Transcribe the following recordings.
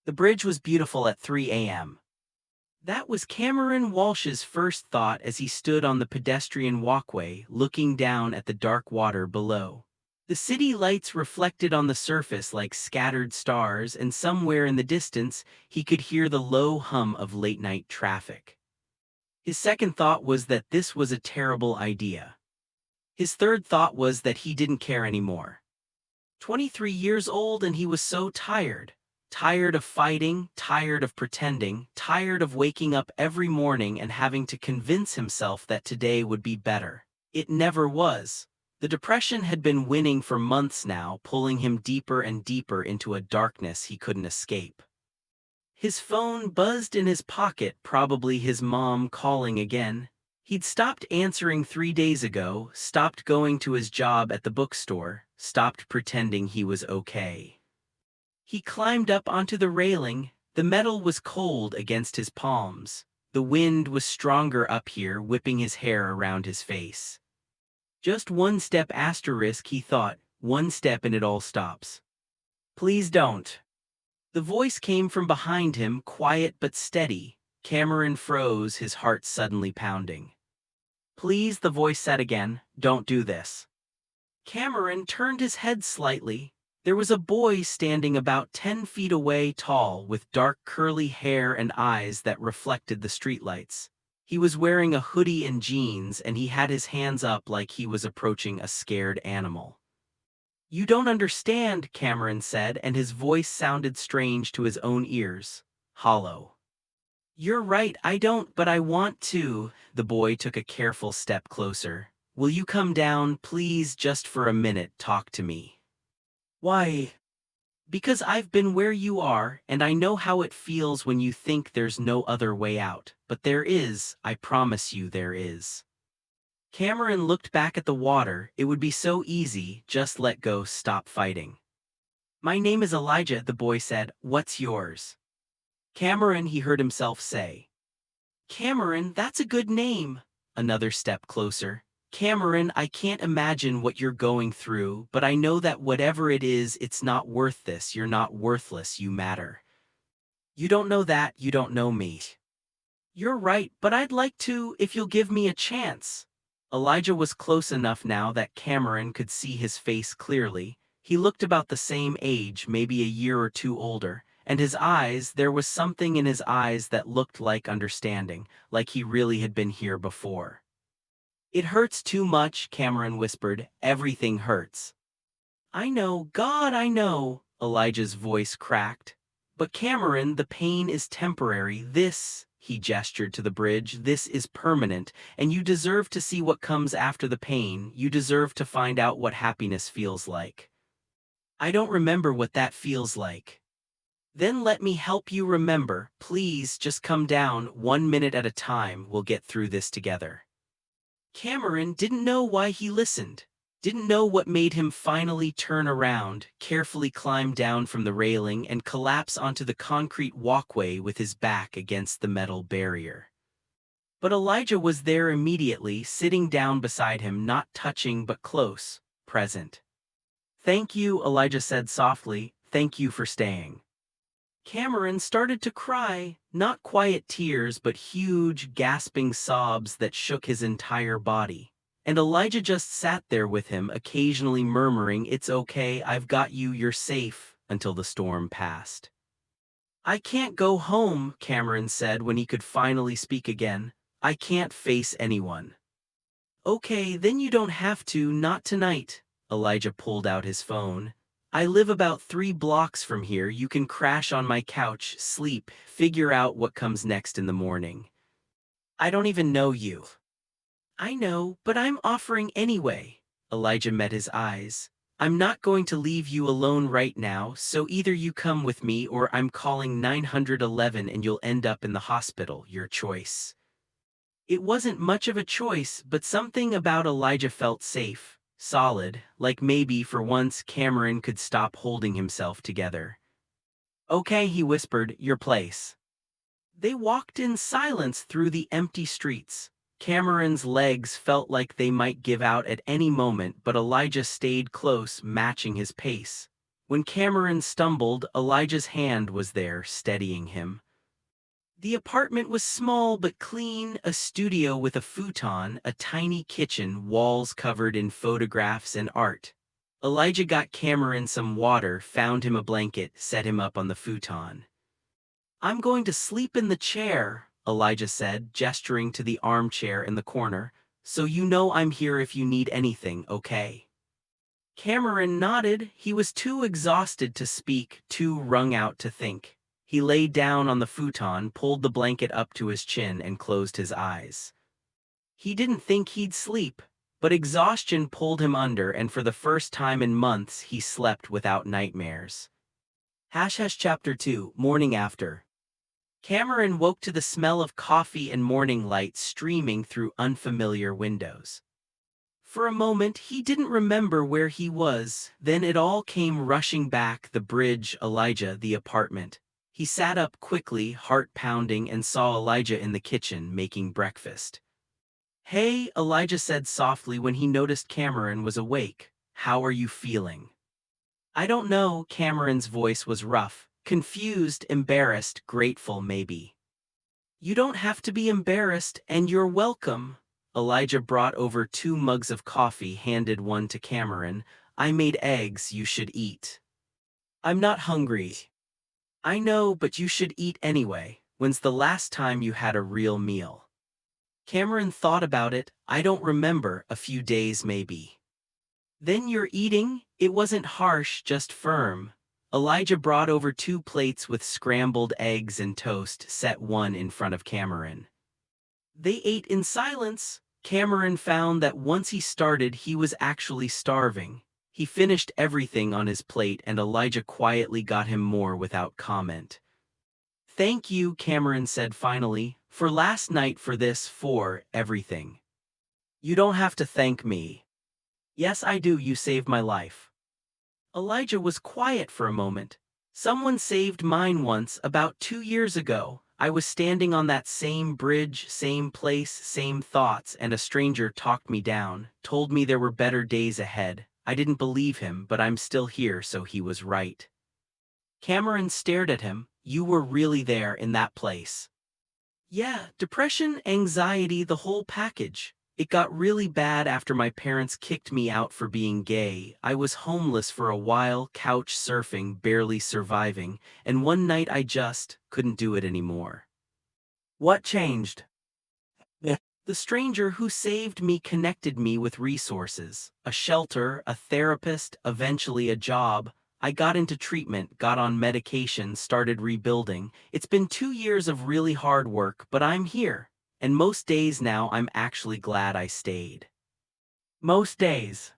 The bridge was beautiful at 3 a.m. That was Cameron Walsh's first thought as he stood on the pedestrian walkway, looking down at the dark water below. The city lights reflected on the surface like scattered stars, and somewhere in the distance, he could hear the low hum of late-night traffic. His second thought was that this was a terrible idea. His third thought was that he didn't care anymore. 23 years old and he was so tired. Tired of fighting, tired of pretending, tired of waking up every morning and having to convince himself that today would be better. It never was. The depression had been winning for months now, pulling him deeper and deeper into a darkness he couldn't escape. His phone buzzed in his pocket, probably his mom calling again. He'd stopped answering 3 days ago, stopped going to his job at the bookstore, stopped pretending he was okay. He climbed up onto the railing. The metal was cold against his palms. The wind was stronger up here, whipping his hair around his face. Just one step asterisk, he thought, one step and it all stops. Please don't. The voice came from behind him, quiet but steady. Cameron froze, his heart suddenly pounding. Please, the voice said again, don't do this. Cameron turned his head slightly. There was a boy standing about 10 feet away, tall, with dark curly hair and eyes that reflected the streetlights. He was wearing a hoodie and jeans, and he had his hands up like he was approaching a scared animal. You don't understand, Cameron said, and his voice sounded strange to his own ears, hollow. You're right, I don't, but I want to. The boy took a careful step closer. Will you come down, please, just for a minute, talk to me? Why? Because I've been where you are, and I know how it feels when you think there's no other way out, but there is, I promise you there is. Cameron looked back at the water. It would be so easy, just let go, stop fighting. My name is Elijah, the boy said. What's yours? Cameron, he heard himself say. Cameron, that's a good name. Another step closer. Cameron, I can't imagine what you're going through, but I know that whatever it is, it's not worth this. You're not worthless, you matter. You don't know that, you don't know me. You're right, but I'd like to, if you'll give me a chance. Elijah was close enough now that Cameron could see his face clearly. He looked about the same age, maybe a year or two older, and his eyes, there was something in his eyes that looked like understanding, like he really had been here before. It hurts too much, Cameron whispered. Everything hurts. I know, God, I know, Elijah's voice cracked. But Cameron, the pain is temporary. This, he gestured to the bridge, this is permanent, and you deserve to see what comes after the pain. You deserve to find out what happiness feels like. I don't remember what that feels like. Then let me help you remember. Please, just come down, 1 minute at a time. We'll get through this together. Cameron didn't know why he listened. Didn't know what made him finally turn around, carefully climb down from the railing and collapse onto the concrete walkway with his back against the metal barrier. But Elijah was there immediately, sitting down beside him, not touching but close, present. Thank you, Elijah said softly, thank you for staying. Cameron started to cry, not quiet tears but huge, gasping sobs that shook his entire body. And Elijah just sat there with him, occasionally murmuring, it's okay, I've got you, you're safe, until the storm passed. I can't go home, Cameron said when he could finally speak again. I can't face anyone. Okay, then you don't have to, not tonight. Elijah pulled out his phone. I live about 3 blocks from here. You can crash on my couch, sleep, figure out what comes next in the morning. I don't even know you. I know, but I'm offering anyway. Elijah met his eyes. I'm not going to leave you alone right now, so either you come with me or I'm calling 911 and you'll end up in the hospital, your choice. It wasn't much of a choice, but something about Elijah felt safe, solid, like maybe for once Cameron could stop holding himself together. Okay, he whispered, your place. They walked in silence through the empty streets. Cameron's legs felt like they might give out at any moment, but Elijah stayed close, matching his pace. When Cameron stumbled, Elijah's hand was there, steadying him. The apartment was small but clean, a studio with a futon, a tiny kitchen, walls covered in photographs and art. Elijah got Cameron some water, found him a blanket, set him up on the futon. "I'm going to sleep in the chair," Elijah said, gesturing to the armchair in the corner, "so you know I'm here if you need anything, okay?" Cameron nodded. He was too exhausted to speak, too wrung out to think. He lay down on the futon, pulled the blanket up to his chin, and closed his eyes. He didn't think he'd sleep, but exhaustion pulled him under, and for the first time in months he slept without nightmares. Chapter 2, Morning After. Cameron woke to the smell of coffee and morning light streaming through unfamiliar windows. For a moment, he didn't remember where he was, then it all came rushing back: the bridge, Elijah, the apartment. He sat up quickly, heart pounding, and saw Elijah in the kitchen making breakfast. "Hey," Elijah said softly when he noticed Cameron was awake. "How are you feeling?" "I don't know." Cameron's voice was rough, confused, embarrassed, grateful maybe. "You don't have to be embarrassed, and you're welcome." Elijah brought over 2 mugs of coffee, handed one to Cameron. "I made eggs, you should eat." "I'm not hungry." "I know, but you should eat anyway. When's the last time you had a real meal?" Cameron thought about it. "I don't remember, a few days maybe." "Then you're eating?" It wasn't harsh, just firm. Elijah brought over 2 plates with scrambled eggs and toast, set one in front of Cameron. They ate in silence. Cameron found that once he started, he was actually starving. He finished everything on his plate, and Elijah quietly got him more without comment. "Thank you," Cameron said finally, "for last night, for this, for everything." "You don't have to thank me." "Yes, I do. You saved my life." Elijah was quiet for a moment. "Someone saved mine once, about 2 years ago. I was standing on that same bridge, same place, same thoughts, and a stranger talked me down, told me there were better days ahead. I didn't believe him, but I'm still here, so he was right." Cameron stared at him. "You were really there, in that place?" "Yeah, depression, anxiety, the whole package. It got really bad after my parents kicked me out for being gay. I was homeless for a while, couch surfing, barely surviving, and one night I just couldn't do it anymore." "What changed?" "The stranger who saved me connected me with resources, a shelter, a therapist, eventually a job. I got into treatment, got on medication, started rebuilding. It's been 2 years of really hard work, but I'm here. And most days now I'm actually glad I stayed." "Most days?"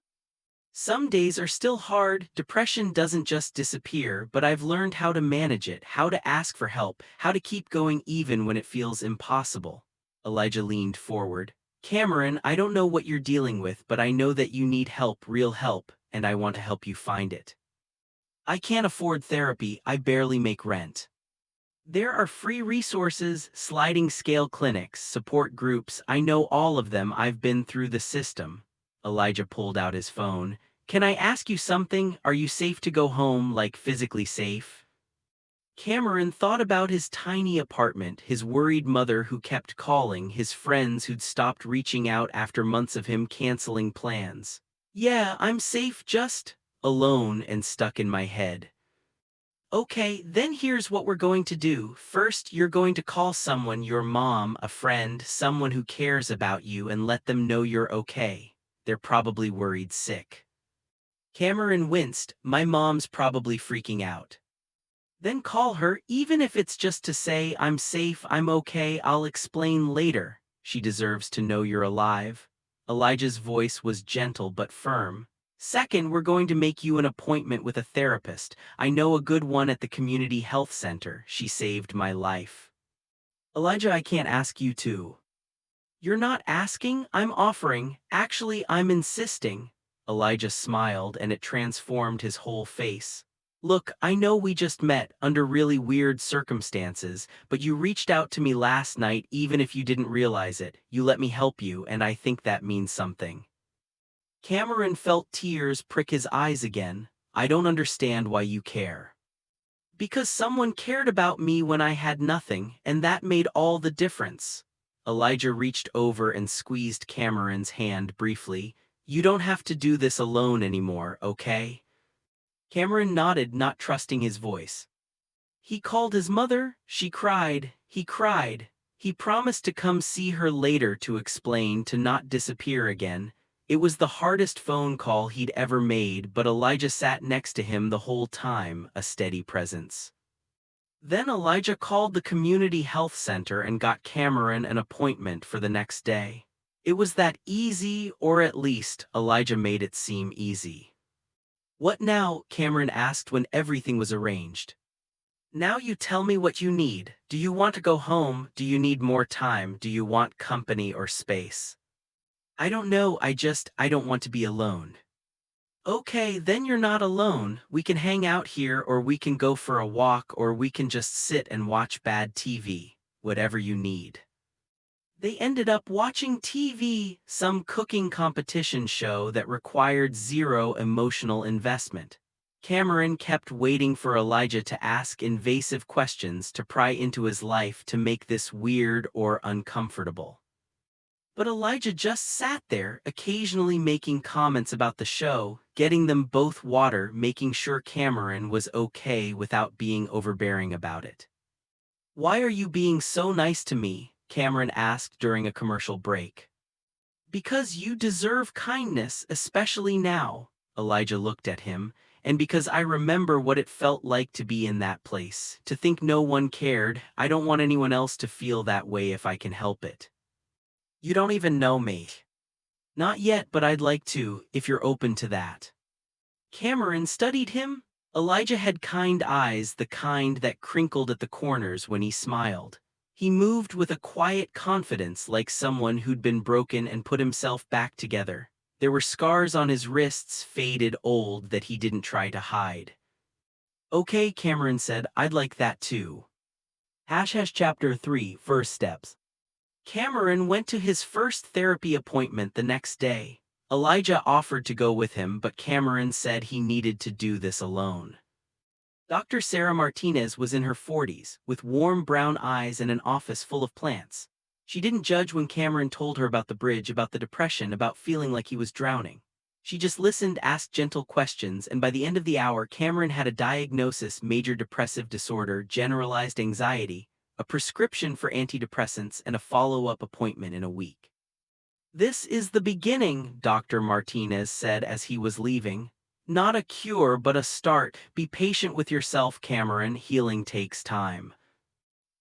"Some days are still hard. Depression doesn't just disappear, but I've learned how to manage it, how to ask for help, how to keep going even when it feels impossible." Elijah leaned forward. "Cameron, I don't know what you're dealing with, but I know that you need help, real help, and I want to help you find it." "I can't afford therapy. I barely make rent." "There are free resources, sliding scale clinics, support groups. I know all of them. I've been through the system." Elijah pulled out his phone. "Can I ask you something? Are you safe to go home, like physically safe?" Cameron thought about his tiny apartment, his worried mother who kept calling, his friends who'd stopped reaching out after months of him canceling plans. "Yeah, I'm safe, just alone and stuck in my head." "Okay, then here's what we're going to do. First, you're going to call someone, your mom, a friend, someone who cares about you, and let them know you're okay. They're probably worried sick." Cameron winced. "My mom's probably freaking out." "Then call her, even if it's just to say, 'I'm safe, I'm okay, I'll explain later.' She deserves to know you're alive." Elijah's voice was gentle but firm. "Second, we're going to make you an appointment with a therapist. I know a good one at the community health center. She saved my life." "Elijah, I can't ask you to." "You're not asking, I'm offering. Actually, I'm insisting." Elijah smiled, and it transformed his whole face. "Look, I know we just met, under really weird circumstances, but you reached out to me last night even if you didn't realize it. You let me help you, and I think that means something." Cameron felt tears prick his eyes again. I don't understand why you care. Because someone cared about me when I had nothing, and that made all the difference. Elijah reached over and squeezed Cameron's hand briefly. You don't have to do this alone anymore, okay? Cameron nodded, not trusting his voice. He called his mother, she cried, he cried. He promised to come see her later to explain, to not disappear again. It was the hardest phone call he'd ever made, but Elijah sat next to him the whole time, a steady presence. Then Elijah called the community health center and got Cameron an appointment for the next day. It was that easy, or at least Elijah made it seem easy. What now? Cameron asked when everything was arranged. Now you tell me what you need. Do you want to go home? Do you need more time? Do you want company or space? I don't know, I don't want to be alone. Okay, then you're not alone. We can hang out here, or we can go for a walk, or we can just sit and watch bad TV, whatever you need. They ended up watching TV, some cooking competition show that required zero emotional investment. Cameron kept waiting for Elijah to ask invasive questions, to pry into his life, to make this weird or uncomfortable. But Elijah just sat there, occasionally making comments about the show, getting them both water, making sure Cameron was okay without being overbearing about it. Why are you being so nice to me? Cameron asked during a commercial break. Because you deserve kindness, especially now. Elijah looked at him. And because I remember what it felt like to be in that place, to think no one cared. I don't want anyone else to feel that way if I can help it. You don't even know me. Not yet, but I'd like to, if you're open to that. Cameron studied him. Elijah had kind eyes, the kind that crinkled at the corners when he smiled. He moved with a quiet confidence, like someone who'd been broken and put himself back together. There were scars on his wrists, faded, old, that he didn't try to hide. Okay, Cameron said, I'd like that too. Chapter 3, First Steps. Cameron went to his first therapy appointment the next day. Elijah offered to go with him, but Cameron said he needed to do this alone. Dr. Sarah Martinez was in her 40s, with warm brown eyes and an office full of plants. She didn't judge when Cameron told her about the bridge, about the depression, about feeling like he was drowning. She just listened, asked gentle questions, and by the end of the hour, Cameron had a diagnosis: major depressive disorder, generalized anxiety, a prescription for antidepressants, and a follow-up appointment in a week. This is the beginning, Dr. Martinez said as he was leaving. Not a cure, but a start. Be patient with yourself, Cameron. Healing takes time.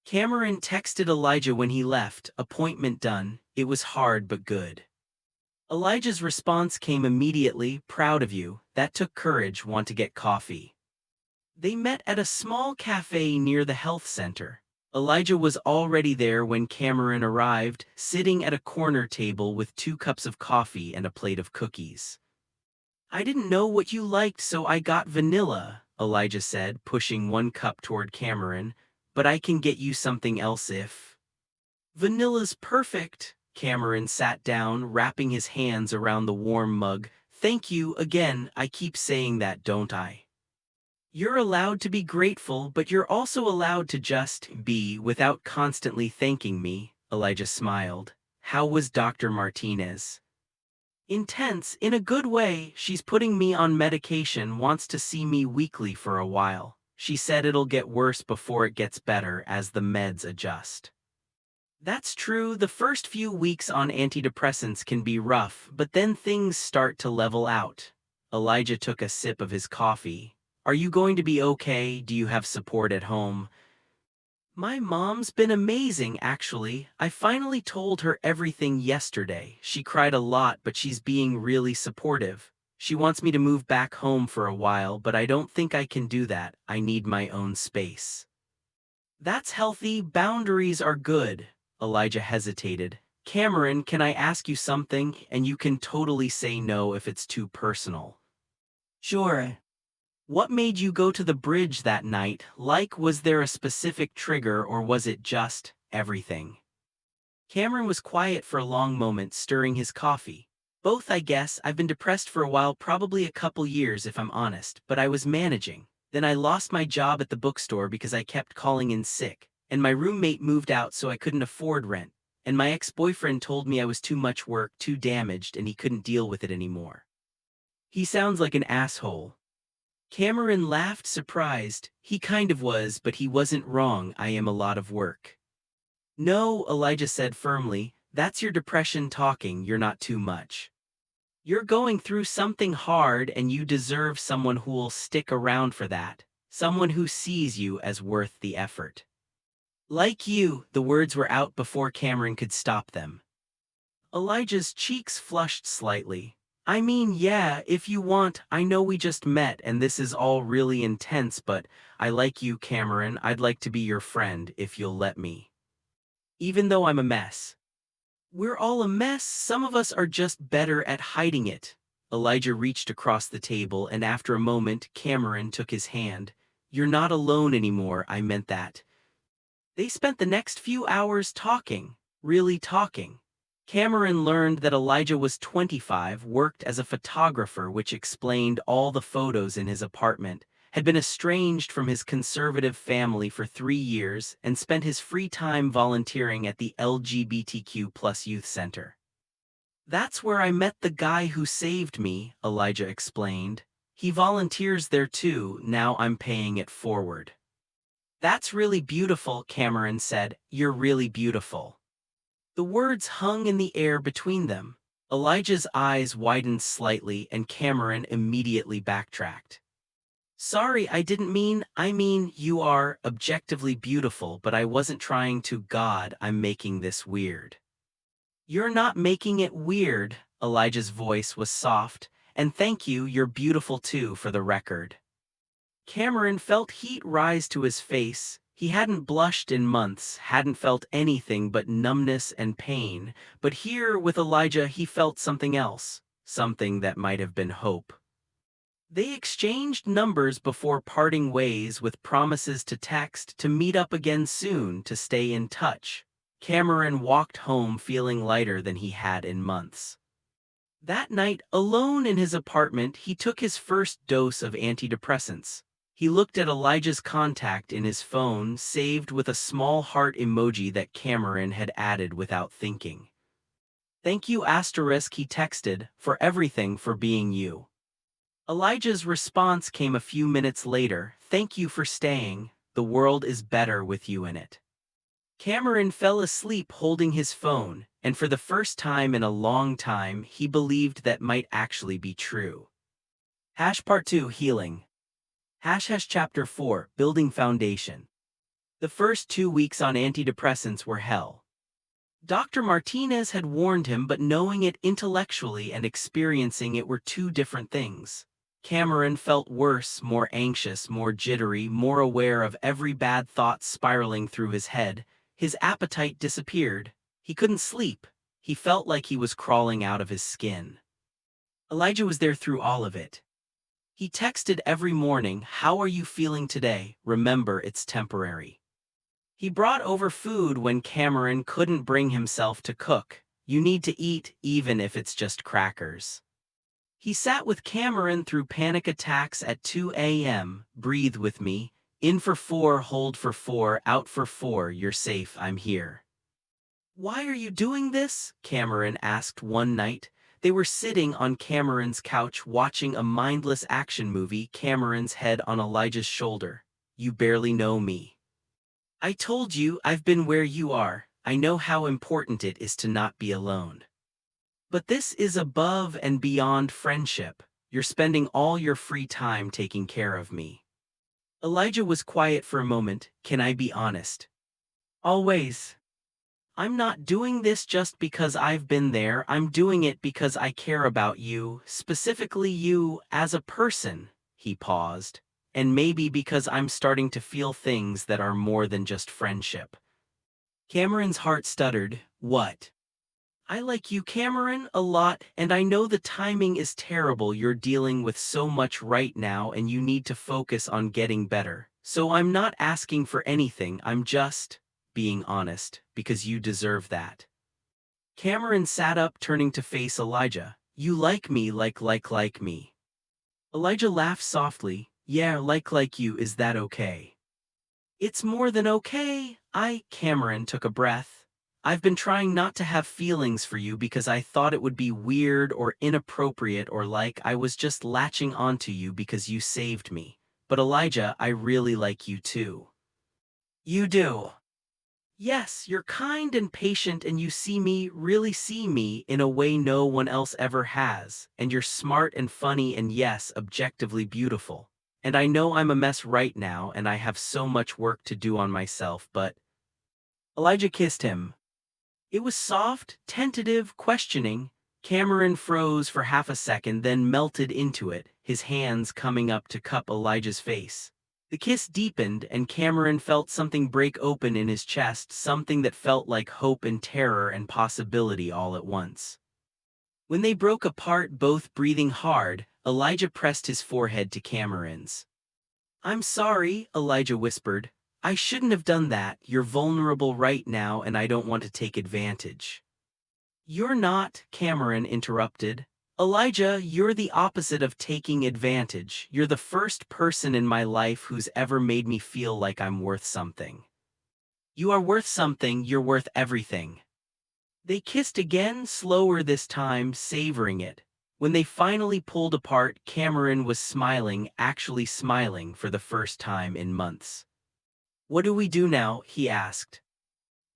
Cameron texted Elijah when he left. Appointment done. It was hard but good. Elijah's response came immediately. Proud of you. That took courage. Want to get coffee? They met at a small cafe near the health center. Elijah was already there when Cameron arrived, sitting at a corner table with 2 cups of coffee and a plate of cookies. I didn't know what you liked, so I got vanilla, Elijah said, pushing 1 cup toward Cameron, but I can get you something else if... Vanilla's perfect. Cameron sat down, wrapping his hands around the warm mug. Thank you again. I keep saying that, don't I? You're allowed to be grateful, but you're also allowed to just be without constantly thanking me, Elijah smiled. How was Dr. Martinez? Intense, in a good way. She's putting me on medication, wants to see me weekly for a while. She said it'll get worse before it gets better as the meds adjust. That's true, the first few weeks on antidepressants can be rough, but then things start to level out. Elijah took a sip of his coffee. Are you going to be okay? Do you have support at home? My mom's been amazing, actually. I finally told her everything yesterday. She cried a lot, but she's being really supportive. She wants me to move back home for a while, but I don't think I can do that. I need my own space. That's healthy. Boundaries are good. Elijah hesitated. Cameron, can I ask you something? And you can totally say no if it's too personal. Sure. What made you go to the bridge that night? Like, was there a specific trigger, or was it just everything? Cameron was quiet for a long moment, stirring his coffee. Both, I guess. I've been depressed for a while, probably a couple years if I'm honest, but I was managing. Then I lost my job at the bookstore because I kept calling in sick, and my roommate moved out so I couldn't afford rent, and my ex-boyfriend told me I was too much work, too damaged, and he couldn't deal with it anymore. He sounds like an asshole. Cameron laughed, surprised. He kind of was, but he wasn't wrong. I am a lot of work. No, Elijah said firmly, that's your depression talking, you're not too much. You're going through something hard and you deserve someone who'll stick around for that, someone who sees you as worth the effort. Like you, the words were out before Cameron could stop them. Elijah's cheeks flushed slightly. I mean, yeah, if you want, I know we just met and this is all really intense, but I like you, Cameron. I'd like to be your friend if you'll let me. Even though I'm a mess. We're all a mess, some of us are just better at hiding it. Elijah reached across the table and after a moment, Cameron took his hand. You're not alone anymore, I meant that. They spent the next few hours talking, really talking. Cameron learned that Elijah was 25, worked as a photographer, which explained all the photos in his apartment, had been estranged from his conservative family for 3 years, and spent his free time volunteering at the LGBTQ+ youth center. That's where I met the guy who saved me, Elijah explained. He volunteers there too, now I'm paying it forward. That's really beautiful, Cameron said. You're really beautiful. The words hung in the air between them. Elijah's eyes widened slightly and Cameron immediately backtracked. Sorry, I mean, you are objectively beautiful, but I wasn't trying to. God, I'm making this weird. You're not making it weird, Elijah's voice was soft, and thank you, you're beautiful too, for the record. Cameron felt heat rise to his face. He hadn't blushed in months, hadn't felt anything but numbness and pain, but here with Elijah he felt something else, something that might have been hope. They exchanged numbers before parting ways with promises to text, to meet up again soon, to stay in touch. Cameron walked home feeling lighter than he had in months. That night, alone in his apartment, he took his first dose of antidepressants. He looked at Elijah's contact in his phone, saved with a small heart emoji that Cameron had added without thinking. Thank you asterisk, he texted, for everything, for being you. Elijah's response came a few minutes later. Thank you for staying. The world is better with you in it. Cameron fell asleep holding his phone, and for the first time in a long time, he believed that might actually be true. Part 2 Healing. Chapter 4 Building Foundation. The first 2 weeks on antidepressants were hell. Dr. Martinez had warned him, but knowing it intellectually and experiencing it were two different things. Cameron felt worse, more anxious, more jittery, more aware of every bad thought spiraling through his head. His appetite disappeared. He couldn't sleep. He felt like he was crawling out of his skin. Elijah was there through all of it. He texted every morning, "How are you feeling today? Remember, it's temporary." He brought over food when Cameron couldn't bring himself to cook. You need to eat, even if it's just crackers. He sat with Cameron through panic attacks at 2 a.m. Breathe with me. In for 4, hold for 4, out for 4, you're safe, I'm here. Why are you doing this? Cameron asked one night. They were sitting on Cameron's couch watching a mindless action movie, Cameron's head on Elijah's shoulder. You barely know me. I told you, I've been where you are. I know how important it is to not be alone. But this is above and beyond friendship. You're spending all your free time taking care of me. Elijah was quiet for a moment. Can I be honest? Always. I'm not doing this just because I've been there. I'm doing it because I care about you, specifically you as a person. He paused. And maybe because I'm starting to feel things that are more than just friendship. Cameron's heart stuttered. What? I like you, Cameron, a lot, and I know the timing is terrible. You're dealing with so much right now and you need to focus on getting better. So I'm not asking for anything, I'm just being honest, because you deserve that. Cameron sat up, turning to face Elijah. You like me like me. Elijah laughed softly. Yeah, like you, is that okay? It's more than okay. Cameron took a breath. I've been trying not to have feelings for you because I thought it would be weird or inappropriate or like I was just latching onto you because you saved me. But Elijah, I really like you too. You do. Yes, you're kind and patient and you see me, really see me, in a way no one else ever has, and you're smart and funny and yes, objectively beautiful. And I know I'm a mess right now and I have so much work to do on myself, but Elijah kissed him. It was soft, tentative, questioning. Cameron froze for half a second, then melted into it, his hands coming up to cup Elijah's face. The kiss deepened, and Cameron felt something break open in his chest, something that felt like hope and terror and possibility all at once. When they broke apart, both breathing hard, Elijah pressed his forehead to Cameron's. I'm sorry, Elijah whispered. I shouldn't have done that. You're vulnerable right now and I don't want to take advantage. You're not, Cameron interrupted. Elijah, you're the opposite of taking advantage. You're the first person in my life who's ever made me feel like I'm worth something. You are worth something, you're worth everything. They kissed again, slower this time, savoring it. When they finally pulled apart, Cameron was smiling, actually smiling for the first time in months. What do we do now? He asked.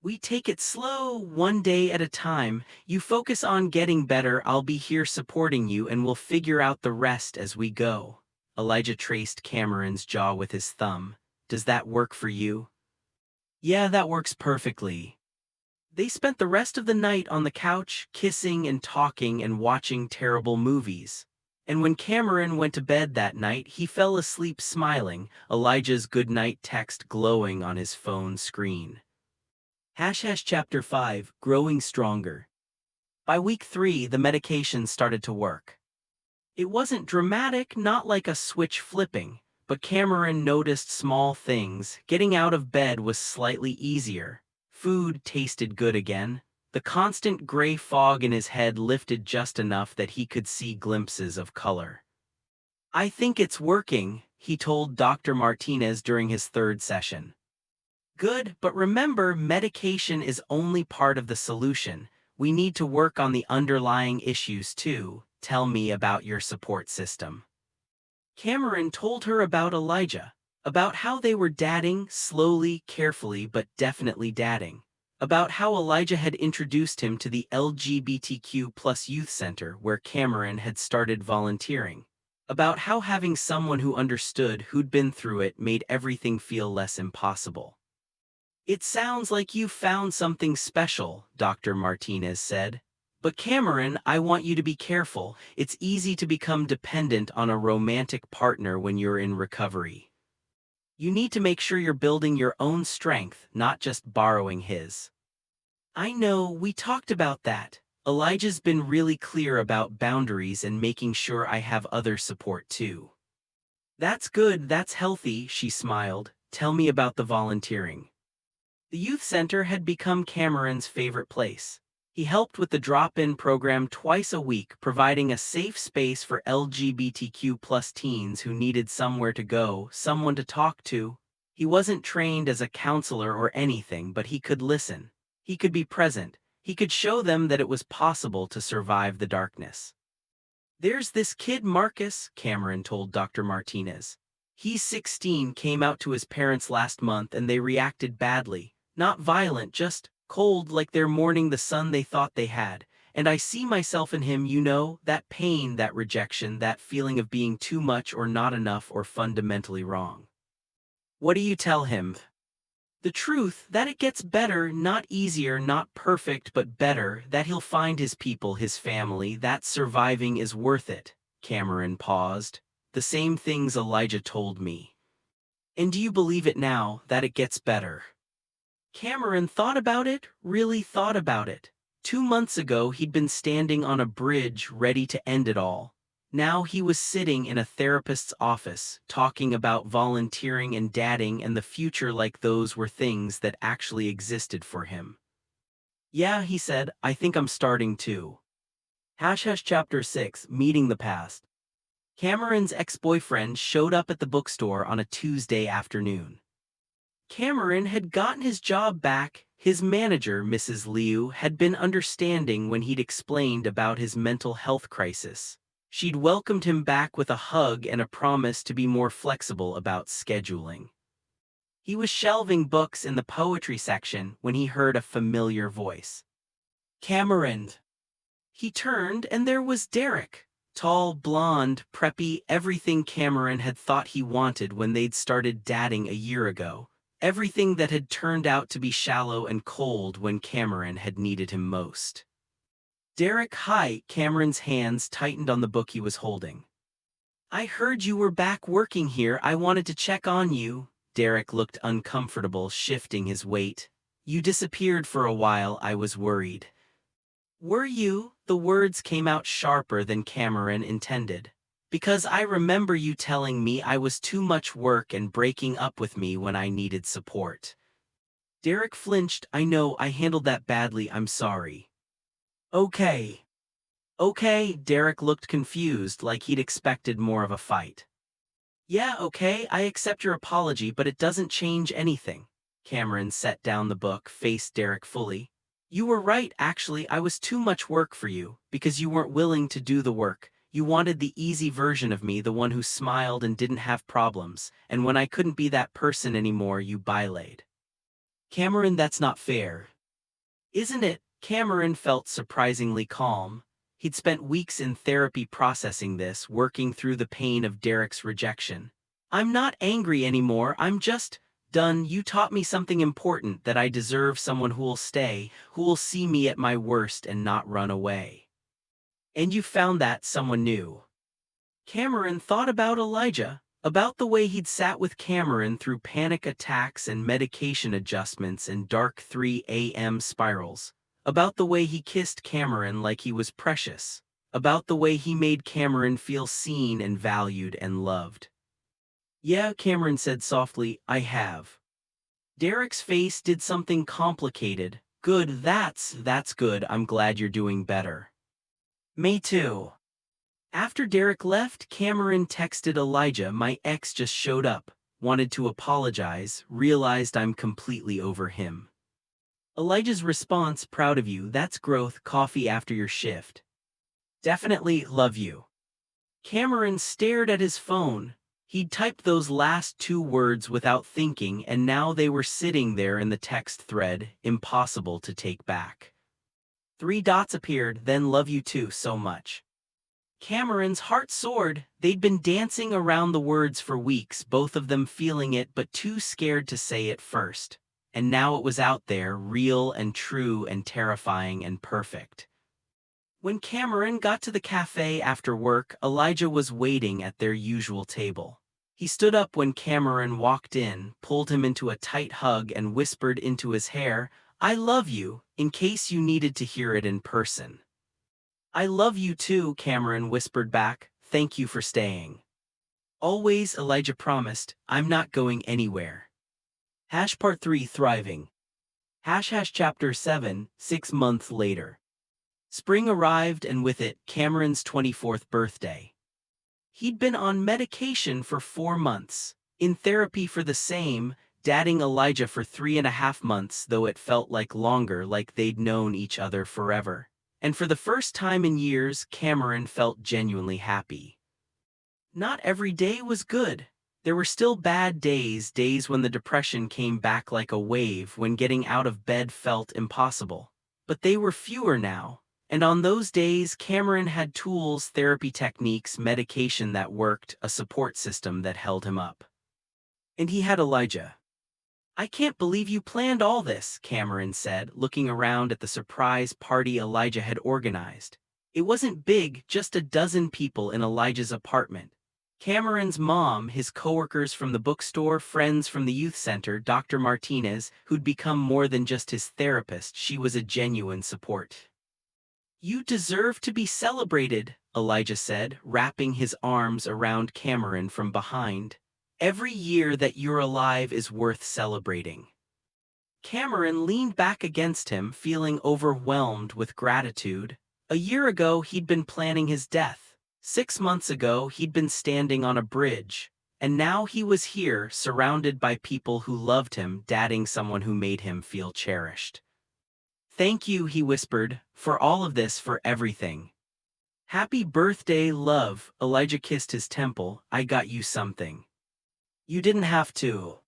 We take it slow, one day at a time. You focus on getting better, I'll be here supporting you and we'll figure out the rest as we go. Elijah traced Cameron's jaw with his thumb. Does that work for you? Yeah, that works perfectly. They spent the rest of the night on the couch, kissing and talking and watching terrible movies. And when Cameron went to bed that night, he fell asleep smiling, Elijah's goodnight text glowing on his phone screen. Chapter 5, Growing Stronger. By week 3, the medication started to work. It wasn't dramatic, not like a switch flipping, but Cameron noticed small things. Getting out of bed was slightly easier. Food tasted good again. The constant gray fog in his head lifted just enough that he could see glimpses of color. I think it's working, he told Dr. Martinez during his third session. Good, but remember, medication is only part of the solution. We need to work on the underlying issues too. Tell me about your support system. Cameron told her about Elijah, about how they were dating, slowly, carefully, but definitely dating. About how Elijah had introduced him to the LGBTQ plus youth center where Cameron had started volunteering. About how having someone who understood, who'd been through it, made everything feel less impossible. It sounds like you found something special, Dr. Martinez said. But Cameron, I want you to be careful. It's easy to become dependent on a romantic partner when you're in recovery. You need to make sure you're building your own strength, not just borrowing his. I know, we talked about that. Elijah's been really clear about boundaries and making sure I have other support too. That's good, that's healthy, she smiled. Tell me about the volunteering. The youth center had become Cameron's favorite place. He helped with the drop-in program twice a week, providing a safe space for LGBTQ plus teens who needed somewhere to go, someone to talk to. He wasn't trained as a counselor or anything, but he could listen. He could be present. He could show them that it was possible to survive the darkness. There's this kid Marcus, Cameron told Dr. Martinez. He's 16, came out to his parents last month and they reacted badly. Not violent, just cold, like they're mourning the son they thought they had. And I see myself in him, you know, that pain, that rejection, that feeling of being too much or not enough or fundamentally wrong. What do you tell him? The truth, that it gets better, not easier, not perfect, but better, that he'll find his people, his family, that surviving is worth it. Cameron paused. The same things Elijah told me. And do you believe it now, that it gets better? Cameron thought about it, really thought about it. 2 months ago he'd been standing on a bridge ready to end it all. Now he was sitting in a therapist's office, talking about volunteering and dating and the future like those were things that actually existed for him. Yeah, he said, I think I'm starting to. Chapter 6, Meeting the Past. Cameron's ex-boyfriend showed up at the bookstore on a Tuesday afternoon. Cameron had gotten his job back. His manager, Mrs. Liu, had been understanding when he'd explained about his mental health crisis. She'd welcomed him back with a hug and a promise to be more flexible about scheduling. He was shelving books in the poetry section when he heard a familiar voice. Cameron. He turned and there was Derek. Tall, blonde, preppy, everything Cameron had thought he wanted when they'd started dating a year ago. Everything that had turned out to be shallow and cold when Cameron had needed him most. Derek, hi. Cameron's hands tightened on the book he was holding. I heard you were back working here. I wanted to check on you. Derek looked uncomfortable, shifting his weight. You disappeared for a while. I was worried. Were you? The words came out sharper than Cameron intended. Because I remember you telling me I was too much work and breaking up with me when I needed support. Derek flinched. I know, I handled that badly. I'm sorry. Okay. Okay, Derek looked confused, like he'd expected more of a fight. Yeah, okay, I accept your apology, but it doesn't change anything. Cameron set down the book, faced Derek fully. You were right, actually. I was too much work for you, because you weren't willing to do the work. You wanted the easy version of me, the one who smiled and didn't have problems, and when I couldn't be that person anymore, you bylaid. Cameron, that's not fair. Isn't it? Cameron felt surprisingly calm. He'd spent weeks in therapy processing this, working through the pain of Derek's rejection. I'm not angry anymore, I'm just done. You taught me something important, that I deserve someone who'll stay, who'll see me at my worst and not run away. And you found that someone new. Cameron thought about Elijah, about the way he'd sat with Cameron through panic attacks and medication adjustments and dark 3 a.m. spirals, about the way he kissed Cameron like he was precious, about the way he made Cameron feel seen and valued and loved. Yeah, Cameron said softly, I have. Derek's face did something complicated. Good, that's good. I'm glad you're doing better. Me too. After Derek left, Cameron texted Elijah, my ex just showed up, wanted to apologize, realized I'm completely over him. Elijah's response, proud of you, that's growth, coffee after your shift. Definitely, love you. Cameron stared at his phone. He'd typed those last 2 words without thinking, and now they were sitting there in the text thread, impossible to take back. 3 dots appeared, then love you too so much. Cameron's heart soared. They'd been dancing around the words for weeks, both of them feeling it but too scared to say it first. And now it was out there, real and true and terrifying and perfect. When Cameron got to the cafe after work, Elijah was waiting at their usual table. He stood up when Cameron walked in, pulled him into a tight hug and whispered into his hair, I love you, in case you needed to hear it in person. I love you too, Cameron whispered back, thank you for staying. Always, Elijah promised, I'm not going anywhere. Part 3, Thriving. Chapter 7, 6 months later. Spring arrived and with it, Cameron's 24th birthday. He'd been on medication for 4 months, in therapy for the same, dating Elijah for 3.5 months, though it felt like longer, like they'd known each other forever. And for the first time in years, Cameron felt genuinely happy. Not every day was good. There were still bad days, days when the depression came back like a wave, when getting out of bed felt impossible. But they were fewer now. And on those days, Cameron had tools, therapy techniques, medication that worked, a support system that held him up. And he had Elijah. I can't believe you planned all this, Cameron said, looking around at the surprise party Elijah had organized. It wasn't big, just a dozen people in Elijah's apartment. Cameron's mom, his coworkers from the bookstore, friends from the youth center, Dr. Martinez, who'd become more than just his therapist. She was a genuine support. You deserve to be celebrated, Elijah said, wrapping his arms around Cameron from behind. Every year that you're alive is worth celebrating. Cameron leaned back against him, feeling overwhelmed with gratitude. A year ago, he'd been planning his death. 6 months ago, he'd been standing on a bridge. And now he was here, surrounded by people who loved him, dating someone who made him feel cherished. "Thank you," he whispered, "for all of this, for everything." "Happy birthday, love." Elijah kissed his temple. "I got you something." "You didn't have to."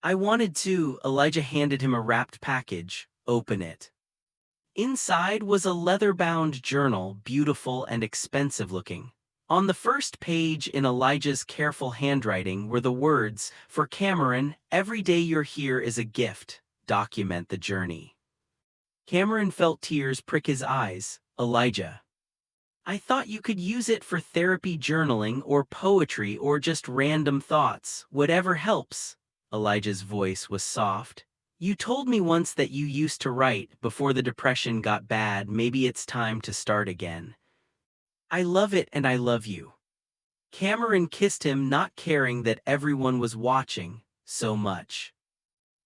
"I wanted to." Elijah handed him a wrapped package. "Open it." Inside was a leather-bound journal, beautiful and expensive-looking. On the first page, in Elijah's careful handwriting, were the words, "For Cameron, every day you're here is a gift. Document the journey." Cameron felt tears prick his eyes. "Elijah, I thought you could use it for therapy, journaling, or poetry, or just random thoughts. Whatever helps." Elijah's voice was soft. "You told me once that you used to write before the depression got bad. Maybe it's time to start again." "I love it and I love you." Cameron kissed him, not caring that everyone was watching so much.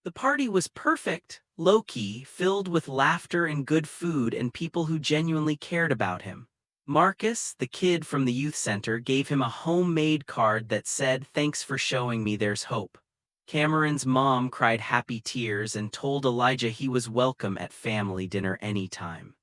The party was perfect, low-key, filled with laughter and good food and people who genuinely cared about him. Marcus, the kid from the youth center, gave him a homemade card that said, "Thanks for showing me there's hope." Cameron's mom cried happy tears and told Elijah he was welcome at family dinner anytime.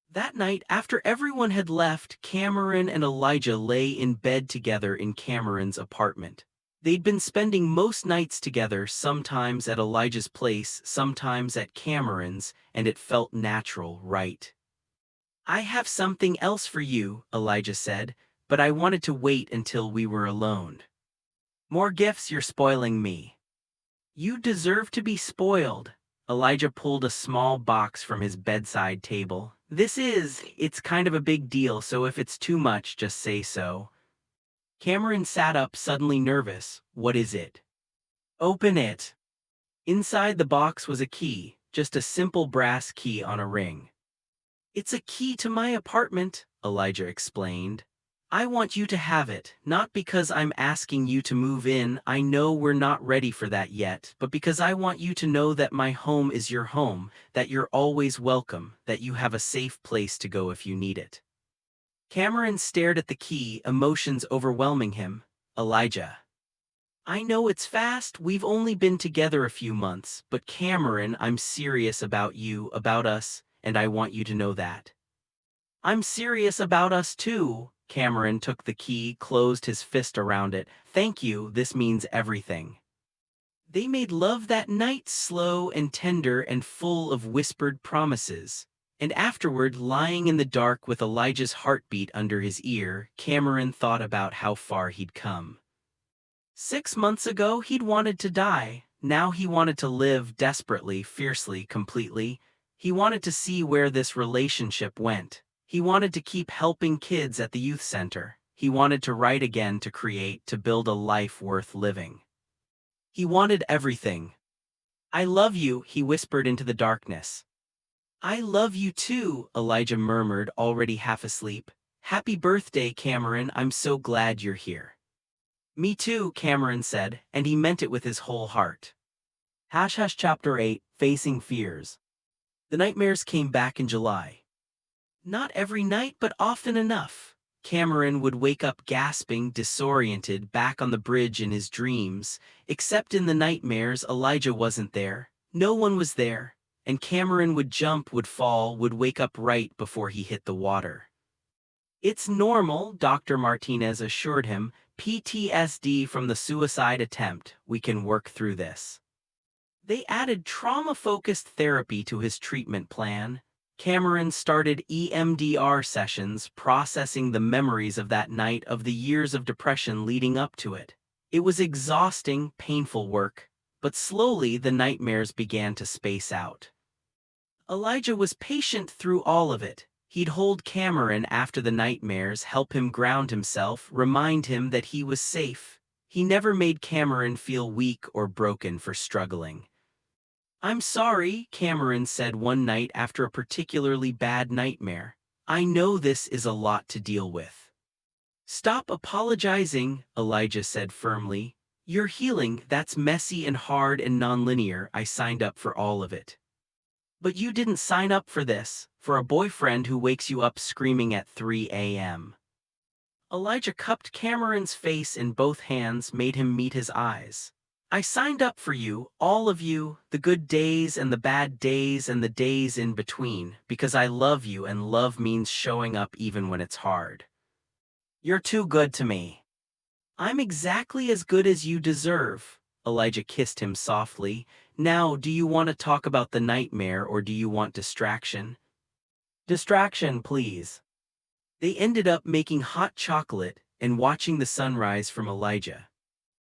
That night, after everyone had left, Cameron and Elijah lay in bed together in Cameron's apartment. They'd been spending most nights together, sometimes at Elijah's place, sometimes at Cameron's, and it felt natural, right? "I have something else for you," Elijah said, "but I wanted to wait until we were alone." "More gifts? You're spoiling me." "You deserve to be spoiled." Elijah pulled a small box from his bedside table. It's kind of a big deal, so if it's too much, just say so." Cameron sat up, suddenly nervous. "What is it?" "Open it." Inside the box was a key, just a simple brass key on a ring. "It's a key to my apartment," Elijah explained. "I want you to have it, not because I'm asking you to move in, I know we're not ready for that yet, but because I want you to know that my home is your home, that you're always welcome, that you have a safe place to go if you need it." Cameron stared at the key, emotions overwhelming him. "Elijah, I know it's fast, we've only been together a few months, but Cameron, I'm serious about you, about us, and I want you to know that." "I'm serious about us too." Cameron took the key, closed his fist around it. "Thank you, this means everything." They made love that night, slow and tender and full of whispered promises. And afterward, lying in the dark with Elijah's heartbeat under his ear, Cameron thought about how far he'd come. 6 months ago, he'd wanted to die. Now he wanted to live desperately, fiercely, completely. He wanted to see where this relationship went. He wanted to keep helping kids at the youth center. He wanted to write again, to create, to build a life worth living. He wanted everything. "I love you," he whispered into the darkness. "I love you too," Elijah murmured, already half asleep. "Happy birthday, Cameron, I'm so glad you're here." "Me too," Cameron said, and he meant it with his whole heart. Chapter 8, Facing Fears. The nightmares came back in July. Not every night, but often enough. Cameron would wake up gasping, disoriented, back on the bridge in his dreams. Except in the nightmares, Elijah wasn't there. No one was there. And Cameron would jump, would fall, would wake up right before he hit the water. "It's normal," Dr. Martinez assured him. "PTSD from the suicide attempt. We can work through this." They added trauma-focused therapy to his treatment plan. Cameron started EMDR sessions, processing the memories of that night, of the years of depression leading up to it. It was exhausting, painful work, but slowly the nightmares began to space out. Elijah was patient through all of it. He'd hold Cameron after the nightmares, help him ground himself, remind him that he was safe. He never made Cameron feel weak or broken for struggling. "I'm sorry," Cameron said one night after a particularly bad nightmare. "I know this is a lot to deal with." "Stop apologizing," Elijah said firmly. "You're healing. That's messy and hard and nonlinear. I signed up for all of it." But you didn't sign up for this, for a boyfriend who wakes you up screaming at 3 a.m. Elijah cupped Cameron's face in both hands, made him meet his eyes. I signed up for you, all of you, the good days and the bad days and the days in between, because I love you and love means showing up even when it's hard. You're too good to me. I'm exactly as good as you deserve. Elijah kissed him softly. Now, do you want to talk about the nightmare or do you want distraction? Distraction, please. They ended up making hot chocolate and watching the sunrise from Elijah.